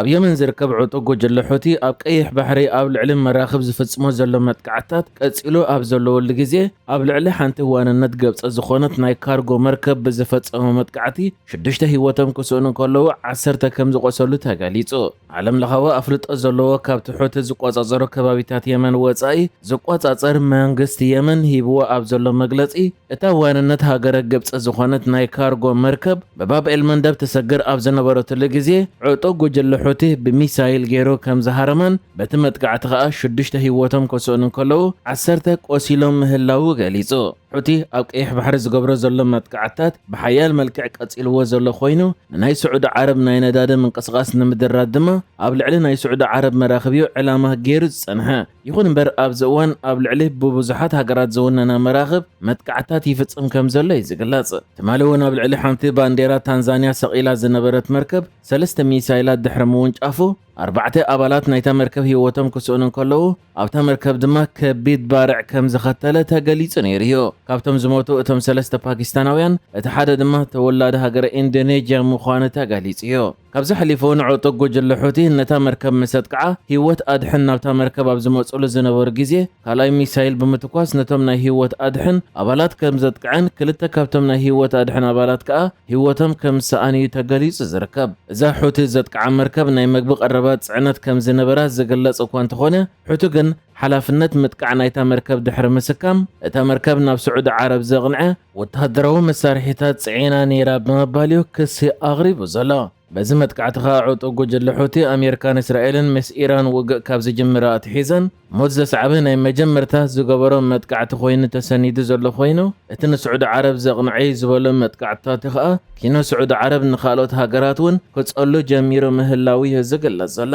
ኣብ የመን ዝርከብ ዕጡቅ ጉጅለ ሑቲ ኣብ ቀይሕ ባሕሪ ኣብ ልዕሊ መራኽብ ዝፍጽሞ ዘሎ መጥቃዕታት ቀጺሉ ኣብ ዘለወሉ ግዜ ኣብ ልዕሊ ሓንቲ ዋንነት ገብጸ ዝኾነት ናይ ካርጎ መርከብ ብዝፈጸመ መጥቃዕቲ 6 ህይወቶም ክስእኑ ከለዉ 10 ከም ዝቆሰሉ ተገሊጹ። ዓለም ለኻዊ ኣፍልጦ ዘለዎ ካብቲ ሑቲ ዝቆጻጸሮ ከባቢታት የመን ወጻኢ ዝቆጻጸር መንግስቲ የመን ሂብዎ ኣብ ዘሎ መግለጺ እታ ዋንነት ሃገረ ግብፂ ዝኾነት ናይ ካርጎ መርከብ በባብኤል መንደብ ተሰግር ኣብ ዝነበረትሉ ግዜ ዕጡቅ ጉጅለ ሑቲ ብሚሳይል ገይሩ ከም ዝሃረመን በቲ መጥቃዕቲ ከዓ 6 ህይወቶም ክስእኑ ከለዉ 10 ቆሲሎም ምህላው ገሊጹ። ሑቲ ኣብ ቀይሕ ባሕሪ ዝገብሮ ዘሎ መጥቃዕታት ብሓያል መልክዕ ቀጺልዎ ዘሎ ኮይኑ ንናይ ስዑድ ዓረብ ናይ ነዳዲ ምንቅስቓስ ንምድራት ድማ ኣብ ልዕሊ ናይ ስዑድ ዓረብ መራኽቢኡ ዕላማ ገይሩ ዝጸንሐ። ይኹን እምበር ኣብዚ እዋን ኣብ ልዕሊ ብብዙሓት ሃገራት ዝውነና መራኽብ መጥቃዕታት ይፍጽም ከም ዘሎ እዩ ዝግለጽ። ትማሊ እውን ኣብ ልዕሊ ሓንቲ ባንዴራ ታንዛንያ ሰቒላ ዝነበረት መርከብ 3 ሚሳይላት ድሕሪ ምውንጫፉ 4 ኣባላት ናይታ መርከብ ህይወቶም ክስእኑ ከለዉ ኣብታ መርከብ ድማ ከቢድ ባርዕ ከም ዝኸተለ ተገሊጹ ነይሩ እዩ። ካብቶም ዝሞቱ እቶም 3 ፓኪስታናውያን እቲ ሓደ ድማ ተወላዲ ሃገረ ኢንዶኔዥያ ምዃኑ ተገሊጹ እዩ። ካብዚ ሓሊፉ እውን ዕጡቅ ጉጅለ ሑቲ ነታ መርከብ ምሰጥ ከዓ ህይወት ኣድሕን ናብታ መርከብ ኣብ ዝመጽሉ ዝነበሩ ግዜ ካልኣይ ሚሳይል ብምትኳስ ነቶም ናይ ህይወት ኣድሕን ኣባላት ከም ዘጥቅዐን 2 ካብቶም ናይ ህይወት ኣድሕን ኣባላት ከዓ ህይወቶም ከም ዝሰኣንዩ ተገሊጹ ዝርከብ። እዛ ሑቲ ዘጥቅዓ መርከብ ናይ መግቢ ቀረባት ጽዕነት ከም ዝነበራ ዝግለጽ እኳ እንተኾነ ሑቲ ግን ሓላፍነት ምጥቃዕ ናይታ መርከብ ድሕሪ ምስካም እታ መርከብ ናብ ስዑድ ዓረብ ዘቕንዐ ወተሃደራዊ መሳርሒታት ጽዒና ነይራ ብምባል እዩ ክሲ ኣቕሪቡ ዘሎ። በዚ መጥቃዕቲ ከዓ ዕጡቅ ጉጅለ ሑቲ ኣሜሪካን እስራኤልን ምስ ኢራን ውግእ ካብ ዝጅምራ ኣትሒዘን ሞት ዘስዓበ ናይ መጀመርታ ዝገበሮ መጥቃዕቲ ኮይኑ ተሰኒዱ ዘሎ ኮይኑ እቲ ንስዑድ ዓረብ ዘቕንዐ ዝበሎ መጥቃዕትታት ከዓ ኪኖ ስዑድ ዓረብ ንኻልኦት ሃገራት እውን ክጸሉ ጀሚሩ ምህላው እዩ ዝግለጽ ዘሎ።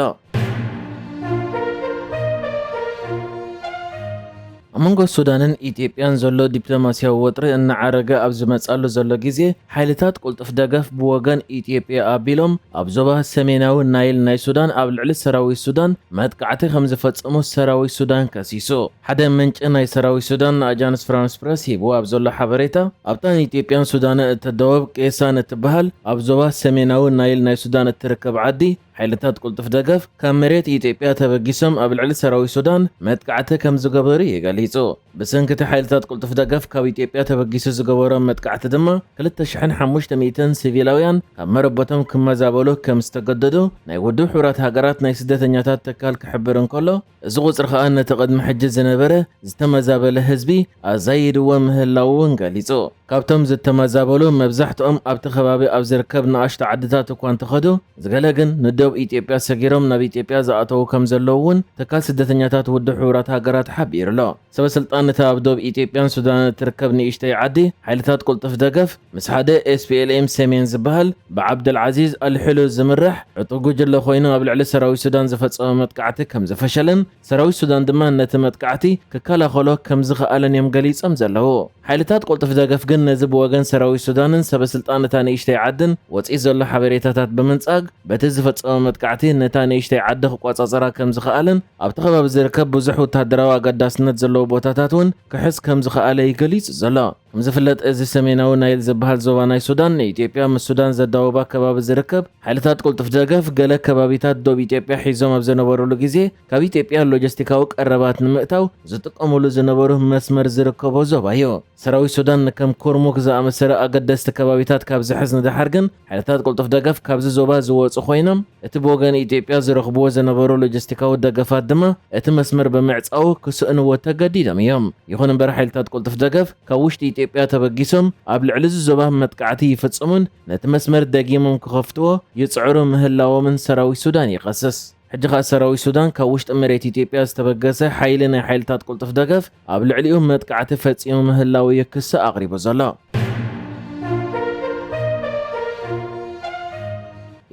መንጎ ሱዳንን ኢትዮጵያን ዘሎ ዲፕሎማሲያዊ ወጥሪ እናዓረገ ኣብ ዝመጻሉ ዘሎ ግዜ ሓይልታት ቁልጥፍ ደገፍ ብወገን ኢትዮጵያ ኣቢሎም ኣብ ዞባ ሰሜናዊ ናይል ናይ ሱዳን ኣብ ልዕሊ ሰራዊት ሱዳን መጥቃዕቲ ከም ዝፈጸሙ ሰራዊት ሱዳን ከሲሱ። ሓደ ምንጪ ናይ ሰራዊት ሱዳን ንኣጃንስ ፍራንስ ፕረስ ሂብዎ ኣብ ዘሎ ሓበሬታ ኣብታ ኢትዮጵያን ሱዳን እተደወብ ቄሳን እትበሃል ኣብ ዞባ ሰሜናዊ ናይል ናይ ሱዳን እትርከብ ዓዲ ሓይልታት ቁልጥፍ ደገፍ ካብ መሬት ኢትዮጵያ ተበጊሶም ኣብ ልዕሊ ሰራዊት ሱዳን መጥቃዕቲ ከም ዝገበሩ ይገሊጹ። ብሰንኪቲ ሓይልታት ቁልጥፍ ደገፍ ካብ ኢትዮጵያ ተበጊሱ ዝገበሮም መጥቃዕቲ ድማ 2500 ሲቪላውያን ካብ መረቦቶም ክመዛበሉ ከም ዝተገደዱ ናይ ውድብ ሕብራት ሃገራት ናይ ስደተኛታት ትካል ክሕብር እንከሎ እዚ ቁፅሪ ከዓ ነቲ ቅድሚ ሕጂ ዝነበረ ዝተመዛበለ ህዝቢ ኣዛይድዎ ምህላው እውን ገሊጹ። ካብቶም ዝተመዛበሉ መብዛሕትኦም ኣብቲ ከባቢ ኣብ ዝርከብ ንኣሽቱ ዓድታት እኳ እንተኸዱ ዝገለ ግን ንደቡብ ኢትዮጵያ ሰጊሮም ናብ ኢትዮጵያ ዝኣተዉ ከም ዘለዉ እውን ትካል ስደተኛታት ውድብ ሕብራት ሃገራት ሓቢሩ ኣሎ። ሰበስልጣን ነታ ኣብ ደቡብ ኢትዮጵያን ሱዳን እትርከብ ንእሽተይ ዓዲ ሓይልታት ቁልጥፍ ደገፍ ምስ ሓደ SPLM ሰሜን ዝበሃል ብዓብደልዓዚዝ ኣልሕሉ ዝምራሕ ዕጡቅ ጉጅለ ኮይኑ ኣብ ልዕሊ ሰራዊት ሱዳን ዝፈጸመ መጥቃዕቲ ከም ዝፈሸለን ሰራዊት ሱዳን ድማ ነቲ መጥቃዕቲ ክከላኸሎ ከም ዝኽኣለን እዮም ገሊጾም ዘለዉ። ሓይልታት ቁልጥፍ ደገፍ ግን ነዚ ብወገን ሰራዊት ሱዳንን ሰበስልጣን ነታ ንእሽተይ ዓድን ወፂእ ዘሎ ሓበሬታታት ብምንጻግ በቲ ዝፈጸመ መጥቃዕቲ ነታ ንእሽተይ ዓዲ ክቆጻጸራ ከም ዝኽኣለን ኣብቲ ከባቢ ዝርከብ ብዙሕ ወተሃደራዊ ኣገዳስነት ዘለዎ ቦታታት እውን ክሕዝ ከም ዝኽኣለ ይገሊጹ ዘሎ። ከም ዝፍለጥ እዚ ሰሜናዊ ናይል ዝበሃል ዞባ ናይ ሱዳን ንኢትዮጵያ ምስ ሱዳን ዘዳወባ ከባቢ ዝርከብ ሓይልታት ቁልጥፍ ደገፍ ገለ ከባቢታት ደቡብ ኢትዮጵያ ሒዞም ኣብ ዝነበሩሉ ግዜ ካብ ኢትዮጵያ ሎጂስቲካዊ ቀረባት ንምእታው ዝጥቀሙሉ ዝነበሩ መስመር ዝርከቦ ዞባ እዩ። ሰራዊት ሱዳን ከም ኮርሙክ ዝኣመሰለ ኣገደስቲ ከባቢታት ካብ ዝሕዝ ንድሓር ግን ሓይልታት ቁልጥፍ ደገፍ ካብዚ ዞባ ዝወፁ ኮይኖም እቲ ብወገን ኢትዮጵያ ዝረኽብዎ ዝነበሩ ሎጂስቲካዊ ደገፋት ድማ እቲ መስመር ብምዕፃው ክስእንዎ ተገዲዶም እዮም። ይኹን እምበር ሓይልታት ቁልጥፍ ደገፍ ካብ ውሽጢ ኢትዮጵያ ተበጊሶም ኣብ ልዕሊ ዞባ መጥቃዕቲ ይፍጽሙን ነቲ መስመር ደጊሞም ክኸፍትዎ ይጽዕሩ ምህላዎምን ሰራዊት ሱዳን ይኸስስ። ሕጂ ከዓ ሰራዊት ሱዳን ካብ ውሽጢ መሬት ኢትዮጵያ ዝተበገሰ ሓይሊ ናይ ሓይልታት ቁልጥፍ ደገፍ ኣብ ልዕሊኡ መጥቃዕቲ ፈጺሙ ምህላው ክስ ኣቕሪቡ ዘሎ።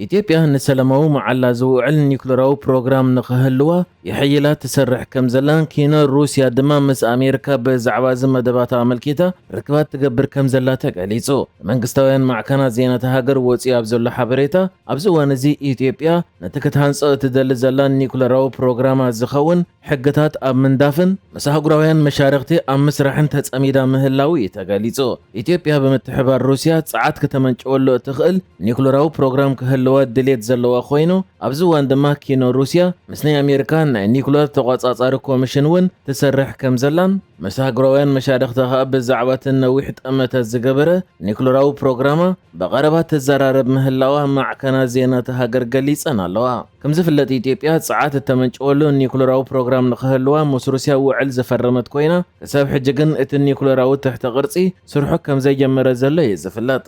ኢትዮጵያ ንሰላማዊ መዓላ ዝውዕል ኒውክለራዊ ፕሮግራም ንኽህልዋ ይሕይላ ትሰርሕ ከም ዘላን ኪኖ ሩስያ ድማ ምስ ኣሜሪካ ብዛዕባ እዚ መደባት ኣመልኪታ ርክባት ትገብር ከም ዘላ ተገሊጹ። መንግስታውያን ማዕከናት ዜናታት ሃገር ወፂኡ ኣብ ዘሎ ሓበሬታ ኣብዚ እዋን እዚ ኢትዮጵያ ነቲ ክትሃንጾ እትደሊ ዘላ ኒውክለራዊ ፕሮግራማ ዝኸውን ሕግታት ኣብ ምንዳፍን ምስ ኣህጉራውያን መሻርክቲ ኣብ ምስራሕን ተጸሚዳ ምህላው እዩ ተገሊጹ። ኢትዮጵያ ብምትሕባር ሩስያ ጸዓት ከተመንጭወሉ እትኽእል ኒውክለራዊ ፕሮግራም ክህል ክህልዋ ድሌት ዘለዋ ኮይኑ ኣብዚ እዋን ድማ ኪኖ ሩስያ ምስ ናይ ኣሜሪካን ናይ ኒኩለር ተቆጻጻሪ ኮሚሽን እውን ትሰርሕ ከም ዘላን መሳግሮውያን መሻድኽቲ ኸኣ ብዛዕባ ነዊሕ ጠመታት ዝገበረ ኒኩለራዊ ፕሮግራማ በቐረባ ተዘራረብ ምህላዋ ማዕከናት ዜናት ሃገር ገሊፀን ኣለዋ። ከም ዝፍለጥ ኢትዮጵያ ፀዓት እተመንጭወሉ ኒኩለራዊ ፕሮግራም ንኽህልዋ ምስ ሩስያ ውዕል ዝፈረመት ኮይና ክሳብ ሕጂ ግን እቲ ኒኩለራዊ ትሕቲ ቅርፂ ስርሑ ከም ዘይጀመረ ዘሎ እዩ ዝፍለጥ።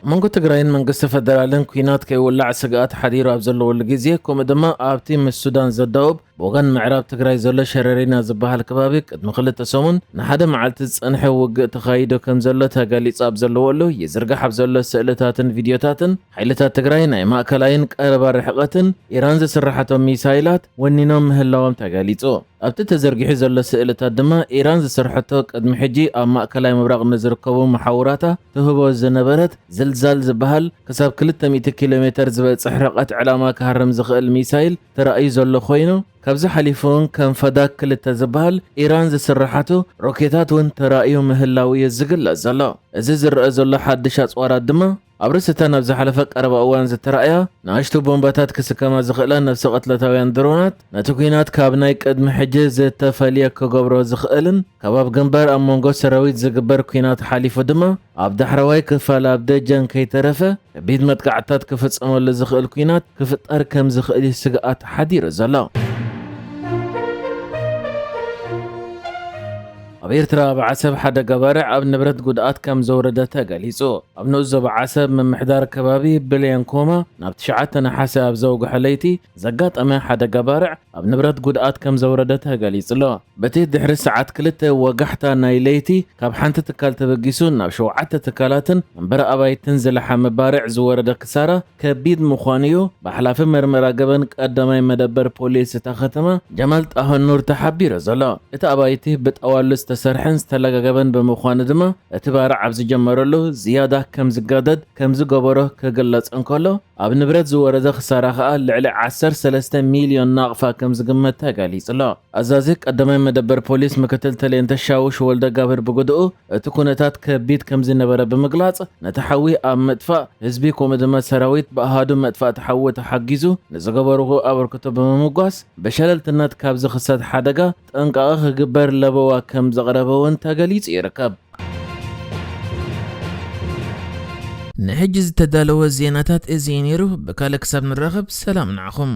መንጎ ትግራይን መንግስቲ ፌደራልን ኩናት ከይውላዕ ስግኣት ሓዲሩ ኣብ ዘለወሉ ግዜ ከምኡ ድማ ኣብቲ ምስ ሱዳን ዘዳውብ ብወገን ምዕራብ ትግራይ ዘሎ ሸረሪና ዝበሃል ከባቢ ቅድሚ 2 ሰሙን ንሓደ መዓልቲ ዝፀንሐ ውግእ ተኻይዶ ከም ዘሎ ተገሊጹ ኣብ ዘለወሉ ይዝርጋሕ ኣብ ዘሎ ስእልታትን ቪድዮታትን ሓይልታት ትግራይ ናይ ማእከላይን ቀረባ ርሕቐትን ኢራን ዝስራሓቶም ሚሳይላት ወኒኖም ምህላዎም ተገሊጹ። ኣብቲ ተዘርጊሑ ዘሎ ስእልታት ድማ ኢራን ዝስርሐቶ ቅድሚ ሕጂ ኣብ ማእከላይ ምብራቕ ንዝርከቡ መሓውራታ ትህቦ ዝነበረት ዝልዛል ዝበሃል ክሳብ 200 ኪሎ ሜትር ዝበፅሕ ርቐት ዕላማ ክሃርም ዝኽእል ሚሳይል ተራእዩ ዘሎ ኮይኑ ካብዚ ሓሊፉን ከም ፈዳክ 2 ዝበሃል ኢራን ዝስራሓቱ ሮኬታት እውን ተራእዩ ምህላው እዩ ዝግለጽ ዘሎ። እዚ ዝረአ ዘሎ ሓድሽ ኣጽዋራት ድማ ኣብ ርእስተን ኣብ ዝሓለፈ ቀረባ እዋን ዝተራእያ ንኣሽቱ ቦምባታት ክስከማ ዝኽእላ ነፍሲ ቀትለታውያን ድሮናት ነቲ ኩናት ካብ ናይ ቅድሚ ሕጂ ዝተፈልየ ክገብሮ ዝኽእልን ካብ ኣብ ግንባር ኣብ መንጎ ሰራዊት ዝግበር ኩናት ሓሊፉ ድማ ኣብ ዳሕረዋይ ክፋል ኣብ ደጀን ከይተረፈ ከቢድ መጥቃዕትታት ክፍጸመሉ ዝኽእል ኩናት ክፍጠር ከም ዝኽእል ስግኣት ሓዲሩ ዘሎ። ኣብ ኤርትራ ብዓሰብ ሓደ ገባርዕ ኣብ ንብረት ጉድኣት ከም ዘውረደ ተገሊጹ። ኣብ ንእዞ ብዓሰብ ምምሕዳር ከባቢ ብልየን ኮማ ናብ 9 ነሓሰ ኣብ ዘውግሐ ለይቲ ዘጋጠመ ሓደ ገባርዕ ኣብ ንብረት ጉድኣት ከም ዘውረደ ተገሊጹ ኣሎ። በቲ ድሕሪ ሰዓት 2 ወጋሕታ ናይ ለይቲ ካብ ሓንቲ ትካል ተበጊሱ ናብ 7 ትካላትን መንበረ ኣባይትን ዝለሓመ ባርዕ ዝወረደ ክሳራ ከቢድ ምዃኑ እዩ ብሓላፊ መርመራ ገበን ቀዳማይ መደበር ፖሊስ እታ ከተማ ጀማል ጣህኑር ተሓቢሩ ዘሎ። እቲ ኣባይቲ ብጠዋሉ ዝተሰርሐን ዝተለጋገበን ብምዃኑ ድማ እቲ ባርዕ ኣብ ዝጀመረሉ ዝያዳ ከም ዝጋደድ ከም ዝገበሮ ክግለጽ እንከሎ ኣብ ንብረት ዝወረደ ክሳራ ኸኣ ልዕሊ 13 ሚልዮን ናቕፋ ከም ዝግመት ተገሊጹ ኣሎ። ኣዛዚ ቀዳማይ መደበር ፖሊስ ምክትል ተሌንተ ሻውሽ ወልደ ጋብር ብግድኡ እቲ ኩነታት ከቢድ ከም ዝነበረ ብምግላጽ ነቲ ሓዊ ኣብ ምጥፋእ ህዝቢ ከምኡ ድማ ሰራዊት ብኣሃዱ መጥፋእቲ ሓዊ ተሓጊዙ ንዝገበርዎ ኣበርክቶ ብምምጓስ ብሸለልትነት ካብ ዝኽሰት ሓደጋ ጥንቃቐ ክግበር ለበዋ ከም ዘቕረበ እውን ተገሊጹ ይርከብ። ንሕጂ ዝተዳለወ ዜናታት እዚ ነይሩ። ብካልእ ክሳብ ንራኸብ ሰላም ንዓኹም።